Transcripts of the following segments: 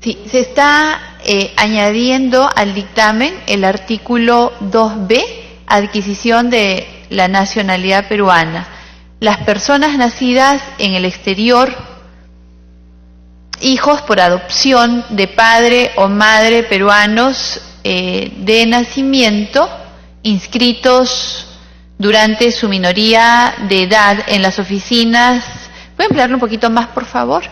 Sí, se está añadiendo al dictamen el artículo 2B, adquisición de la nacionalidad peruana. Las personas nacidas en el exterior, hijos por adopción de padre o madre peruanos de nacimiento, inscritos durante su minoría de edad en las oficinas. ¿Puede emplearlo un poquito más, por favor?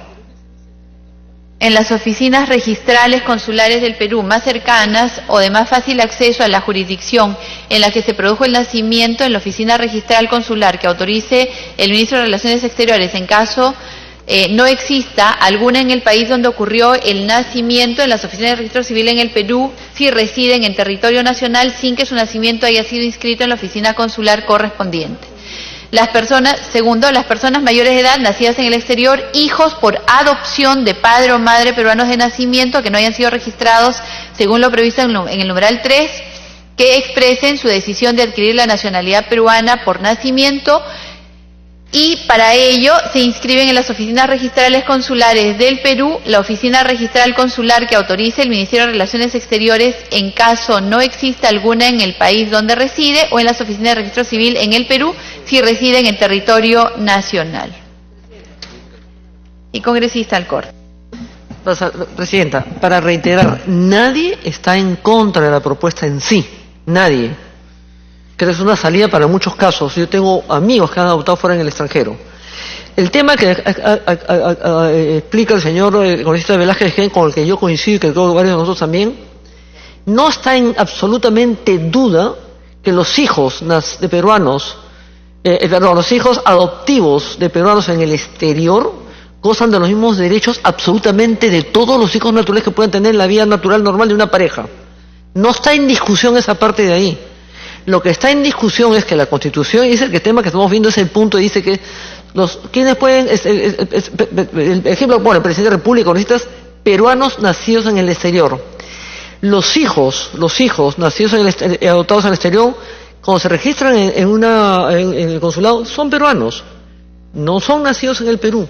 En las oficinas registrales consulares del Perú más cercanas o de más fácil acceso a la jurisdicción en la que se produjo el nacimiento, en la oficina registral consular que autorice el Ministro de Relaciones Exteriores en caso no exista alguna en el país donde ocurrió el nacimiento, en las oficinas de registro civil en el Perú, si residen en territorio nacional sin que su nacimiento haya sido inscrito en la oficina consular correspondiente. Segundo, las personas mayores de edad nacidas en el exterior, hijos por adopción de padre o madre peruanos de nacimiento que no hayan sido registrados según lo previsto en el numeral 3, que expresen su decisión de adquirir la nacionalidad peruana por nacimiento, y para ello se inscriben en las oficinas registrales consulares del Perú, la oficina registral consular que autorice el Ministerio de Relaciones Exteriores en caso no exista alguna en el país donde reside, o en las oficinas de registro civil en el Perú si residen en territorio nacional. Y congresista Alcorta. Presidenta, para reiterar, nadie está en contra de la propuesta en sí, nadie. Creo que es una salida para muchos casos. Yo tengo amigos que han adoptado fuera en el extranjero. El tema que explica el señor congresista Velázquez, con el que yo coincido y que creo que varios de nosotros también, no está en absolutamente duda que los hijos de peruanos, los hijos adoptivos de peruanos en el exterior gozan de los mismos derechos absolutamente de todos los hijos naturales que pueden tener en la vida natural normal de una pareja. No está en discusión esa parte de ahí. Lo que está en discusión es que la Constitución, y es el tema que estamos viendo, es el punto, dice que quienes pueden, el ejemplo pone el presidente de la República, congresistas peruanos nacidos en el exterior. Los hijos nacidos adoptados en el exterior, cuando se registran en el consulado, son peruanos, no son nacidos en el Perú.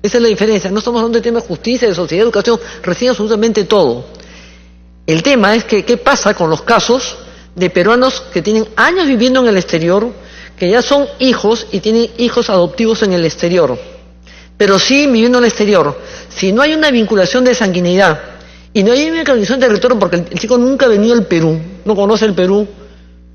Esa es la diferencia. No estamos hablando de temas de justicia, de sociedad, de educación, reciben absolutamente todo. El tema es que, ¿qué pasa con los casos de peruanos que tienen años viviendo en el exterior, que ya son hijos y tienen hijos adoptivos en el exterior, pero siguen viviendo en el exterior? Si no hay una vinculación de sanguinidad y no hay una vinculación de territorio, porque el chico nunca ha venido al Perú, no conoce el Perú,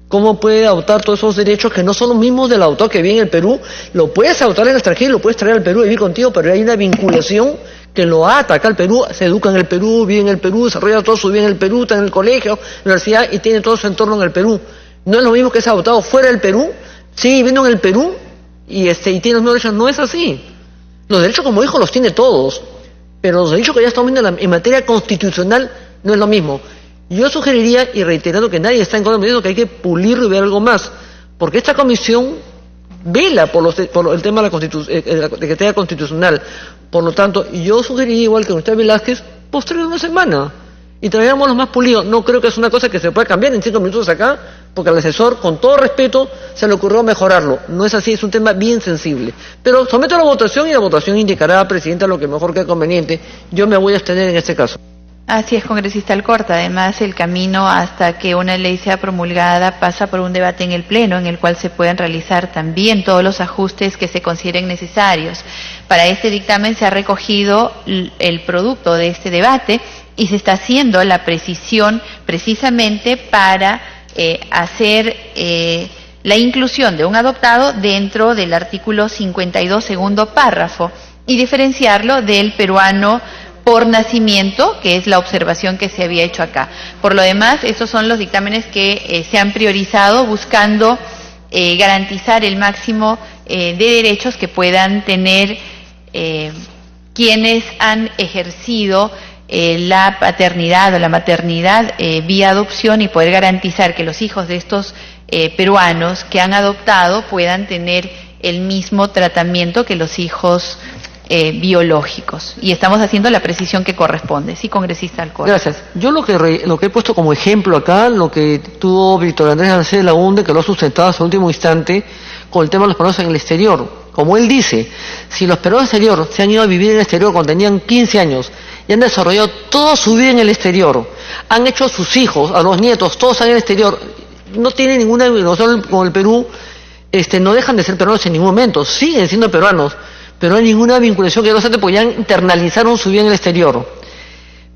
¿cómo puede adoptar todos esos derechos que no son los mismos del adoptado que vive en el Perú? Lo puedes adoptar en el extranjero y lo puedes traer al Perú y vivir contigo, pero hay una vinculación que lo ata acá al Perú, se educa en el Perú, vive en el Perú, desarrolla todo su vida en el Perú, está en el colegio, en la universidad y tiene todo su entorno en el Perú. No es lo mismo que es adoptado fuera del Perú, sigue viviendo en el Perú y tiene los mismos derechos. No es así. Los derechos como hijo los tiene todos, pero los derechos que ya estamos viendo en materia constitucional no es lo mismo. Yo sugeriría, y reiterando que nadie está en contra de eso, que hay que pulirlo y ver algo más, porque esta comisión vela por el tema de la Secretaría Constitucional. Por lo tanto, yo sugeriría, igual que usted Velázquez, postergar una semana y traigamos los más pulidos. No creo que es una cosa que se pueda cambiar en 5 minutos acá, porque al asesor, con todo respeto, se le ocurrió mejorarlo. No es así, es un tema bien sensible. Pero someto a la votación y la votación indicará, Presidenta, lo que mejor quede conveniente. Yo me voy a abstener en este caso. Así es, congresista Alcorta. Además, el camino hasta que una ley sea promulgada pasa por un debate en el Pleno, en el cual se pueden realizar también todos los ajustes que se consideren necesarios. Para este dictamen se ha recogido el producto de este debate y se está haciendo la precisión precisamente para hacer la inclusión de un adoptado dentro del artículo 52, segundo párrafo, y diferenciarlo del peruano por nacimiento, que es la observación que se había hecho acá. Por lo demás, estos son los dictámenes que se han priorizado buscando garantizar el máximo de derechos que puedan tener quienes han ejercido la paternidad o la maternidad vía adopción, y poder garantizar que los hijos de estos peruanos que han adoptado puedan tener el mismo tratamiento que los hijos biológicos, y estamos haciendo la precisión que corresponde. Sí, congresista Alcorta. Gracias. Yo lo que he puesto como ejemplo acá, lo que tuvo Víctor Andrés García de la UNDE, que lo ha sustentado hasta el último instante, con el tema de los peruanos en el exterior. Como él dice, si los peruanos en el exterior se han ido a vivir en el exterior cuando tenían 15 años y han desarrollado toda su vida en el exterior, han hecho a sus hijos, a los nietos, todos están en el exterior, no tienen ninguna vinculación con el Perú, no dejan de ser peruanos en ningún momento, siguen siendo peruanos, pero no hay ninguna vinculación que no se porque ya internalizaron su vida en el exterior.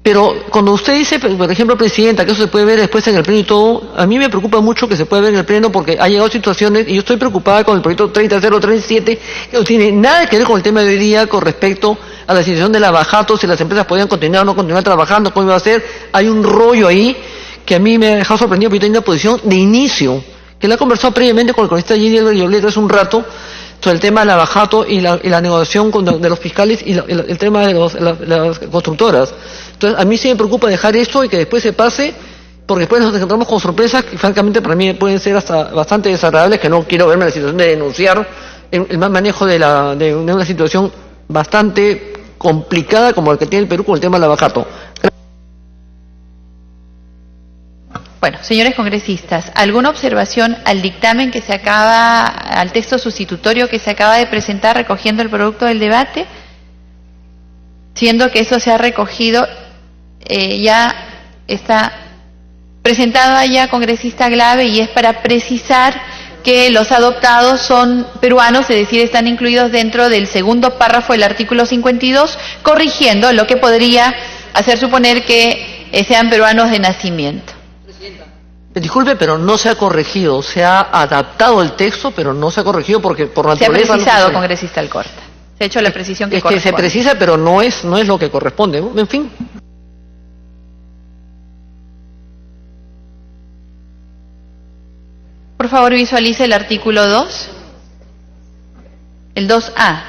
Pero cuando usted dice, por ejemplo, Presidenta, que eso se puede ver después en el Pleno y todo, a mí me preocupa mucho que se pueda ver en el Pleno porque ha llegado situaciones, y yo estoy preocupada con el proyecto 30037, que no tiene nada que ver con el tema de hoy día con respecto a la situación de la Bajato, si las empresas podían continuar o no continuar trabajando, cómo iba a ser. Hay un rollo ahí que a mí me ha dejado sorprendido, porque yo tengo una posición de inicio, que la he conversado previamente con el cronista Gilberto Llorlet hace un rato, sobre el tema de la Bajato y la negociación de los fiscales y el tema de las constructoras. Entonces, a mí sí me preocupa dejar esto y que después se pase, porque después nos encontramos con sorpresas que francamente para mí pueden ser hasta bastante desagradables, que no quiero verme en la situación de denunciar el mal manejo de una situación bastante complicada como el que tiene el Perú con el tema de la Bajato. Bueno, señores congresistas, ¿alguna observación al dictamen que se acaba, al texto sustitutorio que se acaba de presentar recogiendo el producto del debate? Siendo que eso se ha recogido, ya está presentado allá, congresista Glave, y es para precisar que los adoptados son peruanos, es decir, están incluidos dentro del segundo párrafo del artículo 52, corrigiendo lo que podría hacer suponer que sean peruanos de nacimiento. Disculpe, pero no se ha corregido, se ha adaptado el texto, pero no se ha corregido porque por naturaleza... Se ha precisado, congresista Alcorta. Se ha hecho la precisión que corresponde. Se precisa, pero no es lo que corresponde. En fin. Por favor, visualice el artículo 2. El 2A.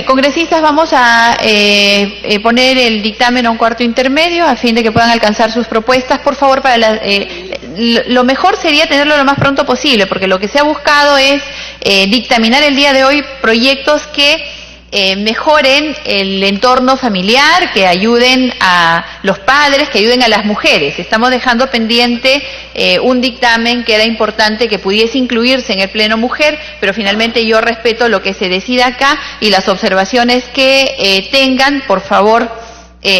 Congresistas, vamos a poner el dictamen a un cuarto intermedio a fin de que puedan alcanzar sus propuestas. Por favor, lo mejor sería tenerlo lo más pronto posible, porque lo que se ha buscado es dictaminar el día de hoy proyectos que mejoren el entorno familiar, que ayuden a los padres, que ayuden a las mujeres. Estamos dejando pendiente un dictamen que era importante que pudiese incluirse en el Pleno Mujer, pero finalmente yo respeto lo que se decida acá y las observaciones que tengan, por favor,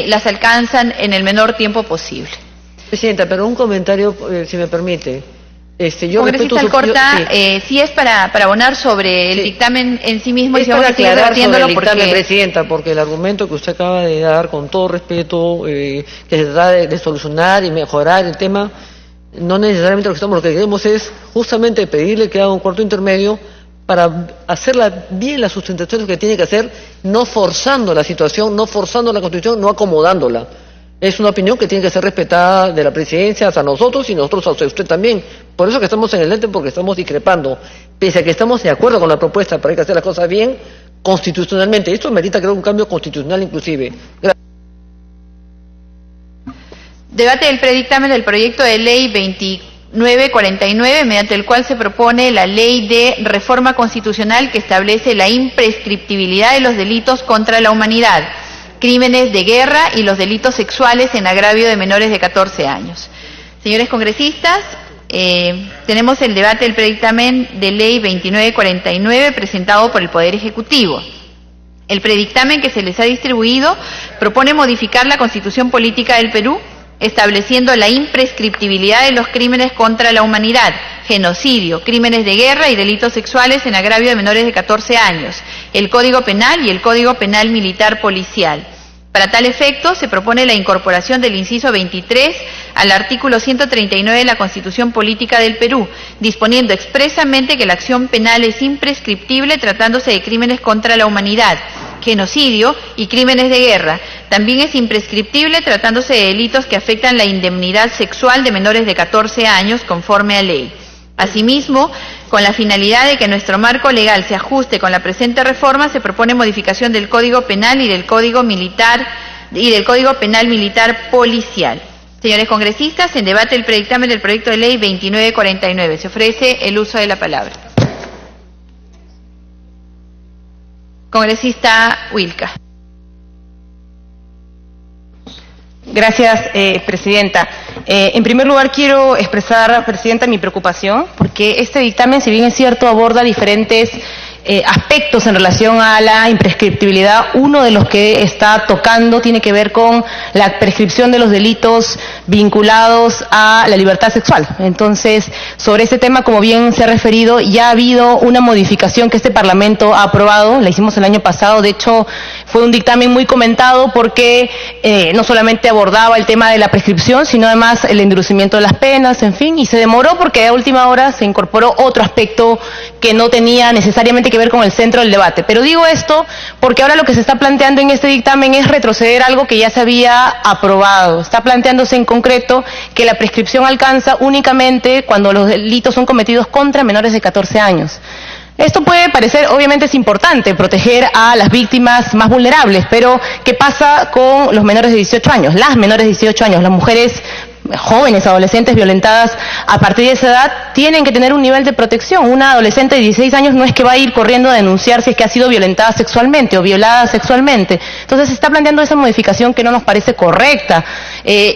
las alcanzan en el menor tiempo posible. Presidenta, pero un comentario, si me permite. Yo congresista Alcorta, sí es para abonar sobre el dictamen en sí mismo, es y vamos a seguir debatiéndolo dictamen, Presidenta, porque el argumento que usted acaba de dar, con todo respeto, que se trata de solucionar y mejorar el tema, no necesariamente lo que queremos es justamente pedirle que haga un cuarto intermedio para hacerla bien las sustentaciones que tiene que hacer, no forzando la situación, no forzando la Constitución, no acomodándola. Es una opinión que tiene que ser respetada de la Presidencia hasta nosotros y nosotros a usted también. Por eso que estamos en el ente, porque estamos discrepando. Pese a que estamos de acuerdo con la propuesta, pero hay que hacer las cosas bien constitucionalmente. Esto merita, creo, un cambio constitucional inclusive. Gracias. Debate del predictamen del proyecto de ley 2949, mediante el cual se propone la ley de reforma constitucional que establece la imprescriptibilidad de los delitos contra la humanidad, crímenes de guerra y los delitos sexuales en agravio de menores de 14 años. Señores congresistas, tenemos el debate del predictamen de ley 2949 presentado por el Poder Ejecutivo. El predictamen que se les ha distribuido propone modificar la Constitución Política del Perú, estableciendo la imprescriptibilidad de los crímenes contra la humanidad, genocidio, crímenes de guerra y delitos sexuales en agravio de menores de 14 años, el Código Penal y el Código Penal Militar Policial. Para tal efecto, se propone la incorporación del inciso 23 al artículo 139 de la Constitución Política del Perú, disponiendo expresamente que la acción penal es imprescriptible tratándose de crímenes contra la humanidad, genocidio y crímenes de guerra. También es imprescriptible tratándose de delitos que afectan la indemnidad sexual de menores de 14 años conforme a ley. Asimismo, con la finalidad de que nuestro marco legal se ajuste con la presente reforma, se propone modificación del Código Penal y del Código Militar y del Código Penal Militar Policial. Señores congresistas, en debate el predictamen del proyecto de ley 2949. Se ofrece el uso de la palabra. Congresista Wilca. Gracias, Presidenta. En primer lugar, quiero expresar, Presidenta, mi preocupación, porque este dictamen, si bien es cierto, aborda diferentes aspectos en relación a la imprescriptibilidad. Uno de los que está tocando tiene que ver con la prescripción de los delitos vinculados a la libertad sexual. Entonces, sobre este tema, como bien se ha referido, ya ha habido una modificación que este Parlamento ha aprobado, la hicimos el año pasado. De hecho, fue un dictamen muy comentado porque no solamente abordaba el tema de la prescripción, sino además el endurecimiento de las penas, en fin, y se demoró porque a última hora se incorporó otro aspecto que no tenía necesariamente que ver con el centro del debate. Pero digo esto porque ahora lo que se está planteando en este dictamen es retroceder algo que ya se había aprobado. Está planteándose en concreto que la prescripción alcanza únicamente cuando los delitos son cometidos contra menores de 14 años. Esto puede parecer, obviamente es importante, proteger a las víctimas más vulnerables, pero ¿qué pasa con los menores de 18 años? Las menores de 18 años, las mujeres jóvenes, adolescentes violentadas a partir de esa edad tienen que tener un nivel de protección. Una adolescente de 16 años no es que va a ir corriendo a denunciar si es que ha sido violentada sexualmente o violada sexualmente. Entonces se está planteando esa modificación que no nos parece correcta.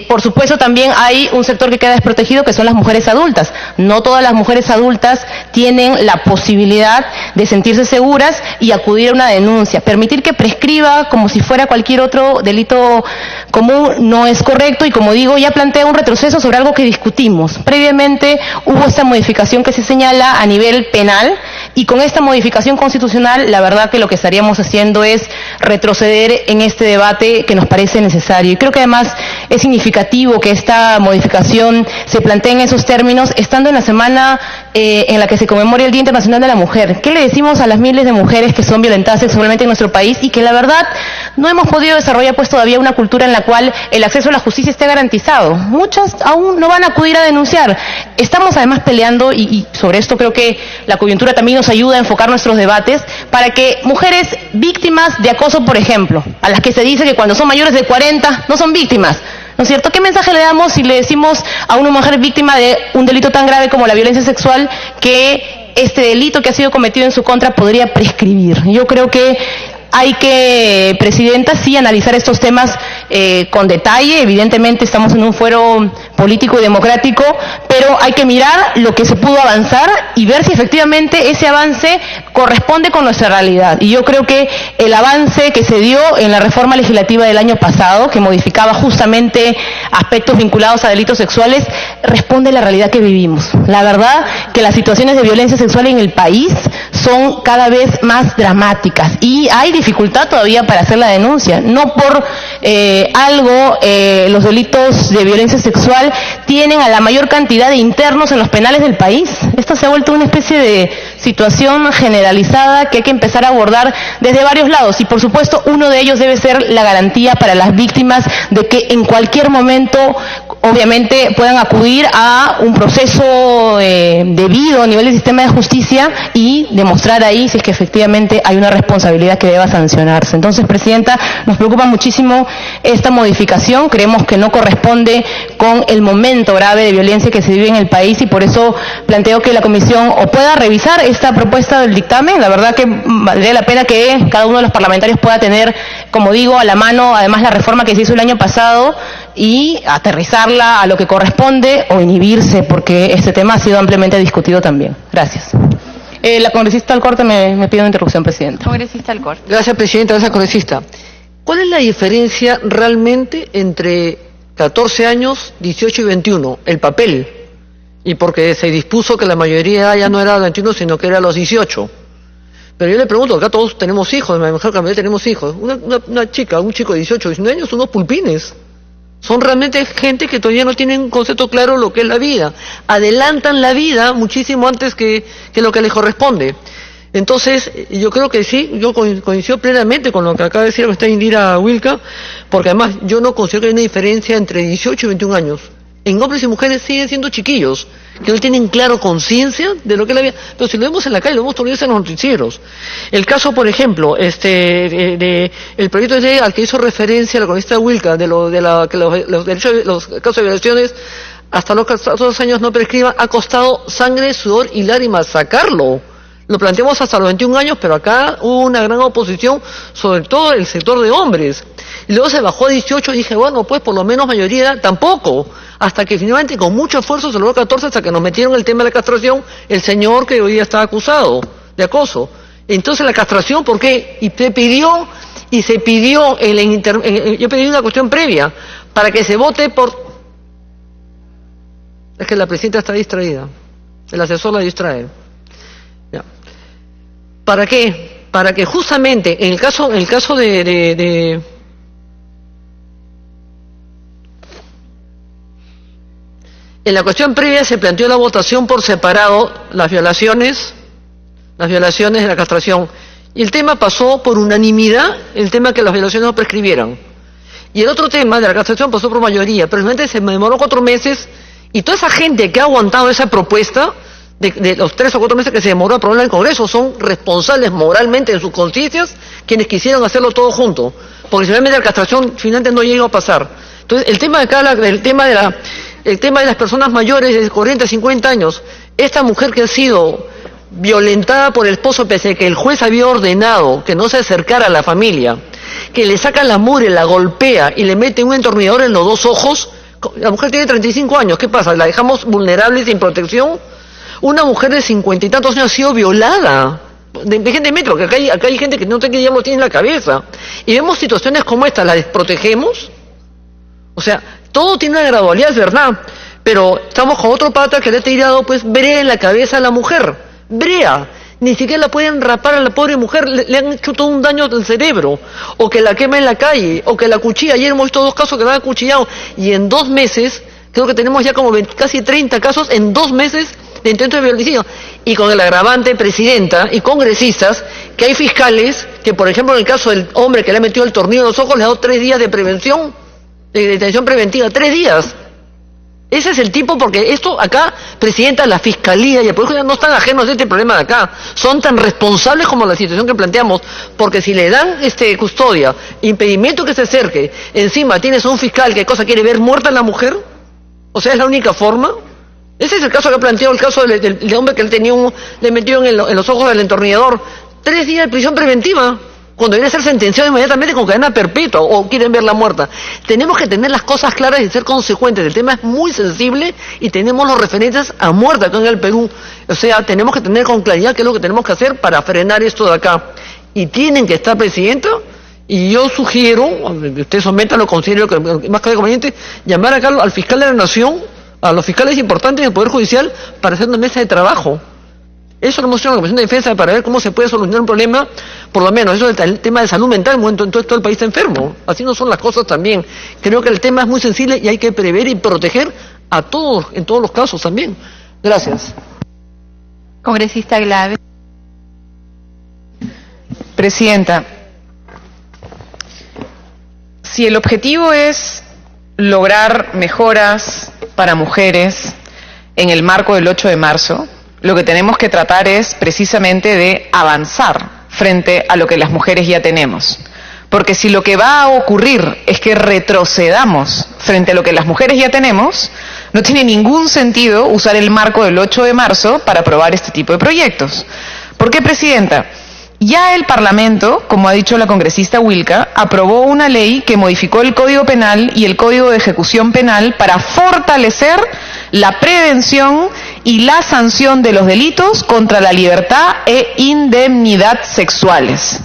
Por supuesto también hay un sector que queda desprotegido, que son las mujeres adultas. No todas las mujeres adultas tienen la posibilidad de sentirse seguras y acudir a una denuncia. Permitir que prescriba como si fuera cualquier otro delito común no es correcto y, como digo, ya plantea un retroceso sobre algo que discutimos. Previamente hubo esta modificación que se señala a nivel penal y con esta modificación constitucional la verdad que lo que estaríamos haciendo es retroceder en este debate que nos parece necesario. Y creo que además es significativo que esta modificación se plantee en esos términos, estando en la semana en la que se conmemora el Día Internacional de la Mujer. ¿Qué le decimos a las miles de mujeres que son violentadas sexualmente en nuestro país y que la verdad no hemos podido desarrollar pues todavía una cultura en la cual el acceso a la justicia esté garantizado? Muchas aún no van a acudir a denunciar. Estamos además peleando, y sobre esto creo que la coyuntura también nos ayuda a enfocar nuestros debates, para que mujeres víctimas de acoso, por ejemplo, a las que se dice que cuando son mayores de 40 no son víctimas, ¿no es cierto? ¿Qué mensaje le damos si le decimos a una mujer víctima de un delito tan grave como la violencia sexual que este delito que ha sido cometido en su contra podría prescribir? Yo creo que hay que, Presidenta, sí analizar estos temas con detalle. Evidentemente estamos en un fuero político y democrático, pero hay que mirar lo que se pudo avanzar y ver si efectivamente ese avance corresponde con nuestra realidad. Y yo creo que el avance que se dio en la reforma legislativa del año pasado, que modificaba justamente aspectos vinculados a delitos sexuales, responde a la realidad que vivimos. La verdad que las situaciones de violencia sexual en el país son cada vez más dramáticas y hay dificultad todavía para hacer la denuncia. No por algo los delitos de violencia sexual tienen a la mayor cantidad de internos en los penales del país. Esto se ha vuelto una especie de situación generalizada que hay que empezar a abordar desde varios lados y por supuesto uno de ellos debe ser la garantía para las víctimas de que en cualquier momento obviamente puedan acudir a un proceso debido a nivel del sistema de justicia y demostrar ahí si es que efectivamente hay una responsabilidad que deba sancionarse. Entonces, Presidenta, nos preocupa muchísimo esta modificación, creemos que no corresponde con el momento grave de violencia que se vive en el país y por eso planteo que la Comisión o pueda revisar esta propuesta del dictamen. La verdad que valdría la pena que cada uno de los parlamentarios pueda tener, como digo, a la mano además la reforma que se hizo el año pasado y aterrizarla a lo que corresponde o inhibirse, porque este tema ha sido ampliamente discutido también. Gracias. La congresista Alcorte me pide una interrupción, Presidenta. Congresista Alcorte. Gracias, Presidenta. Gracias, congresista. ¿Cuál es la diferencia realmente entre 14 años, 18 y 21? El papel. Y porque se dispuso que la mayoría ya no era 21, sino que era los 18. Pero yo le pregunto, acá todos tenemos hijos, en la mejor cantidad tenemos hijos. Una chica, un chico de 18, 19 años, son unos pulpines. Son realmente gente que todavía no tienen un concepto claro de lo que es la vida. Adelantan la vida muchísimo antes que lo que les corresponde. Entonces, yo creo que sí, yo coincido plenamente con lo que acaba de decir Indira Wilca, porque además yo no considero que hay una diferencia entre 18 y 21 años. en hombres y mujeres siguen siendo chiquillos, que no tienen claro conciencia de lo que es la vida. Pero si lo vemos en la calle, lo vemos todos los días en los noticieros. El caso, por ejemplo, el proyecto de ley al que hizo referencia la congresista Wilca, que los casos de violaciones hasta los 2 años no prescriban, ha costado sangre, sudor y lágrimas sacarlo. Lo planteamos hasta los 21 años, pero acá hubo una gran oposición, sobre todo el sector de hombres. Y luego se bajó a 18 y dije, bueno, pues por lo menos mayoría tampoco. Hasta que finalmente con mucho esfuerzo se logró a 14, hasta que nos metieron el tema de la castración, el señor que hoy día está acusado de acoso. Entonces la castración, ¿por qué? Y se pidió, yo pedí una cuestión previa, para que se vote por... Es que la presidenta está distraída, el asesor la distrae. Ya. ¿Para qué? Para que justamente en el caso en la cuestión previa se planteó la votación por separado, las violaciones de la castración. Y el tema pasó por unanimidad, el tema que las violaciones no prescribieran. Y el otro tema de la castración pasó por mayoría, pero realmente se demoró 4 meses, y toda esa gente que ha aguantado esa propuesta, de los 3 o 4 meses que se demoró a aprobarla en el Congreso, son responsables moralmente en sus conciencias quienes quisieron hacerlo todo junto. Porque finalmente la castración finalmente no llegó a pasar. Entonces, el tema de acá, el tema de las personas mayores de 40, 50 años, esta mujer que ha sido violentada por el esposo pese a que el juez había ordenado que no se acercara a la familia, que le saca la mugre, la golpea y le mete un entornillador en los 2 ojos, la mujer tiene 35 años, ¿qué pasa? ¿La dejamos vulnerable y sin protección? Una mujer de 50 y tantos años ha sido violada, de gente de metro, que acá hay gente que no sé qué diablos tiene en la cabeza, y vemos situaciones como esta, ¿la desprotegemos? O sea, todo tiene una gradualidad, es verdad, pero estamos con otro pata que le ha tirado pues brea en la cabeza a la mujer, brea, ni siquiera la pueden rapar a la pobre mujer, le han hecho todo un daño al cerebro, o que la quema en la calle, o que la cuchilla. Ayer hemos visto 2 casos que la han acuchillado, y en 2 meses, creo que tenemos ya como casi 30 casos en 2 meses de intento de violicidio, y con el agravante, presidenta y congresistas, que hay fiscales que, por ejemplo, en el caso del hombre que le ha metido el tornillo en los ojos, le ha dado 3 días de prevención, de detención preventiva, 3 días. Ese es el tipo, porque esto acá, presidenta, la Fiscalía y el Poder Judicial no están ajenos de este problema de acá, son tan responsables como la situación que planteamos, porque si le dan custodia, impedimento que se acerque, encima tienes a un fiscal que cosa quiere ver muerta a la mujer, o sea, es la única forma. Ese es el caso que ha planteado, el caso del hombre que él tenía le metió en los ojos del entornillador, 3 días de prisión preventiva, cuando viene a ser sentenciado inmediatamente con cadena perpetua, o quieren verla muerta. Tenemos que tener las cosas claras y ser consecuentes. El tema es muy sensible y tenemos los referentes a muerte acá en el Perú. O sea, tenemos que tener con claridad qué es lo que tenemos que hacer para frenar esto de acá. Y tienen que estar, presidenta, y yo sugiero, que usted someta, lo considero que más que conveniente, llamar acá al fiscal de la Nación, a los fiscales importantes del Poder Judicial, para hacer una mesa de trabajo. Eso lo hemos hecho en la Comisión de Defensa para ver cómo se puede solucionar un problema, por lo menos, eso del tema de salud mental, en todo el país está enfermo. Así no son las cosas también. Creo que el tema es muy sensible y hay que prever y proteger a todos, en todos los casos también. Gracias. Congresista Glave. Presidenta, si el objetivo es lograr mejoras para mujeres en el marco del 8 de marzo, lo que tenemos que tratar es precisamente de avanzar frente a lo que las mujeres ya tenemos. Porque si lo que va a ocurrir es que retrocedamos frente a lo que las mujeres ya tenemos, no tiene ningún sentido usar el marco del 8 de marzo para aprobar este tipo de proyectos. ¿Por qué, Presidenta? Ya el Parlamento, como ha dicho la congresista Wilca, aprobó una ley que modificó el Código Penal y el Código de Ejecución Penal para fortalecer la prevención y la sanción de los delitos contra la libertad e indemnidad sexuales.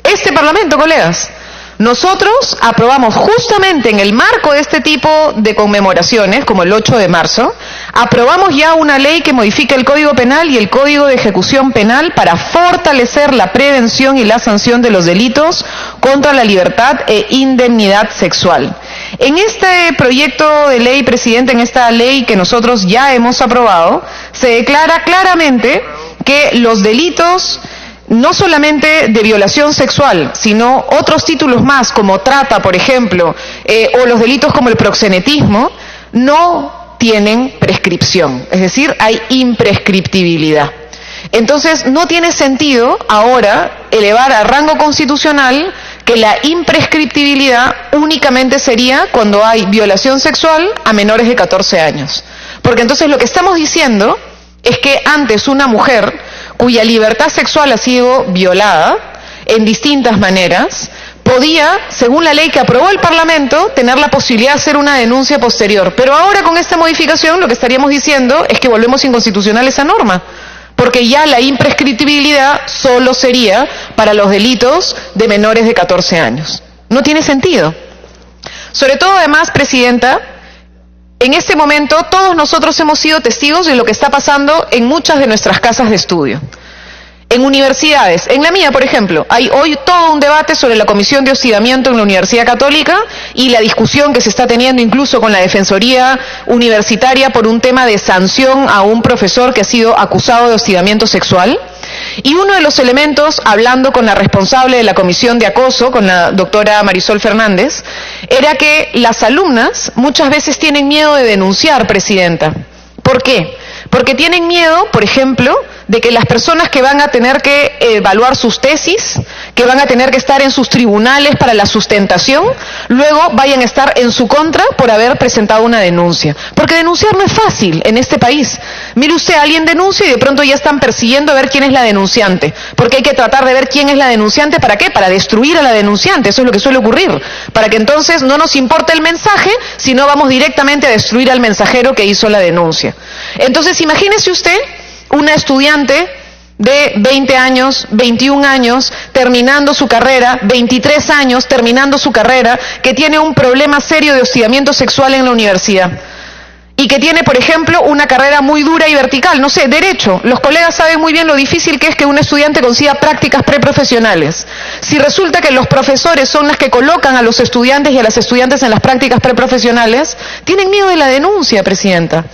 Este Parlamento, colegas, nosotros aprobamos justamente en el marco de este tipo de conmemoraciones, como el 8 de marzo, aprobamos ya una ley que modifica el Código Penal y el Código de Ejecución Penal para fortalecer la prevención y la sanción de los delitos contra la libertad e indemnidad sexual. En este proyecto de ley, Presidente, en esta ley que nosotros ya hemos aprobado, se declara claramente que los delitos no solamente de violación sexual, sino otros títulos más, como trata, por ejemplo, o los delitos como el proxenetismo, no tienen prescripción, es decir, hay imprescriptibilidad. Entonces, no tiene sentido ahora elevar a rango constitucional que la imprescriptibilidad únicamente sería cuando hay violación sexual a menores de 14 años. Porque entonces lo que estamos diciendo es que antes una mujer cuya libertad sexual ha sido violada en distintas maneras, podía, según la ley que aprobó el Parlamento, tener la posibilidad de hacer una denuncia posterior. Pero ahora con esta modificación lo que estaríamos diciendo es que volvemos inconstitucional esa norma, porque ya la imprescriptibilidad solo sería para los delitos de menores de 14 años. No tiene sentido. Sobre todo, además, Presidenta, en este momento todos nosotros hemos sido testigos de lo que está pasando en muchas de nuestras casas de estudio. En universidades, en la mía, por ejemplo, hay hoy todo un debate sobre la comisión de hostigamiento en la Universidad Católica y la discusión que se está teniendo incluso con la Defensoría Universitaria por un tema de sanción a un profesor que ha sido acusado de hostigamiento sexual. Y uno de los elementos, hablando con la responsable de la comisión de acoso, con la doctora Marisol Fernández, era que las alumnas muchas veces tienen miedo de denunciar, Presidenta. ¿Por qué? Porque tienen miedo, por ejemplo, de que las personas que van a tener que evaluar sus tesis, que van a tener que estar en sus tribunales para la sustentación, luego vayan a estar en su contra por haber presentado una denuncia. Porque denunciar no es fácil en este país. Mire usted, alguien denuncia y de pronto ya están persiguiendo a ver quién es la denunciante. Porque hay que tratar de ver quién es la denunciante, ¿para qué? Para destruir a la denunciante, eso es lo que suele ocurrir. Para que entonces no nos importe el mensaje, sino vamos directamente a destruir al mensajero que hizo la denuncia. Entonces, imagínese usted una estudiante de 20 años, 21 años, terminando su carrera, 23 años, terminando su carrera, que tiene un problema serio de hostigamiento sexual en la universidad. Y que tiene, por ejemplo, una carrera muy dura y vertical, no sé, derecho. Los colegas saben muy bien lo difícil que es que un estudiante consiga prácticas preprofesionales. Si resulta que los profesores son las que colocan a los estudiantes y a las estudiantes en las prácticas preprofesionales, tienen miedo de la denuncia, Presidenta.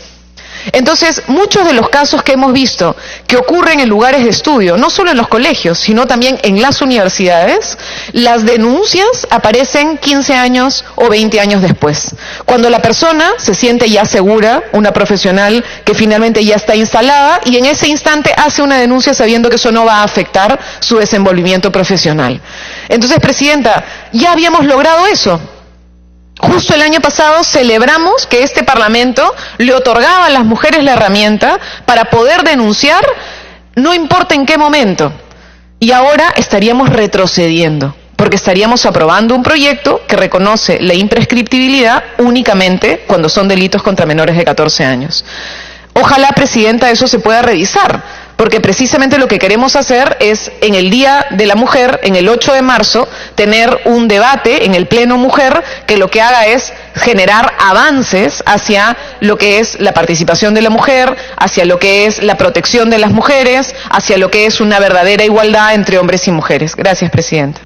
Entonces, muchos de los casos que hemos visto que ocurren en lugares de estudio, no solo en los colegios, sino también en las universidades, las denuncias aparecen 15 años o 20 años después. Cuando la persona se siente ya segura, una profesional que finalmente ya está instalada, y en ese instante hace una denuncia sabiendo que eso no va a afectar su desenvolvimiento profesional. Entonces, Presidenta, ya habíamos logrado eso. Justo el año pasado celebramos que este Parlamento le otorgaba a las mujeres la herramienta para poder denunciar, no importa en qué momento. Y ahora estaríamos retrocediendo, porque estaríamos aprobando un proyecto que reconoce la imprescriptibilidad únicamente cuando son delitos contra menores de 14 años. Ojalá, Presidenta, eso se pueda revisar, porque precisamente lo que queremos hacer es, en el Día de la Mujer, en el 8 de marzo, tener un debate en el Pleno Mujer que lo que haga es generar avances hacia lo que es la participación de la mujer, hacia lo que es la protección de las mujeres, hacia lo que es una verdadera igualdad entre hombres y mujeres. Gracias, Presidenta.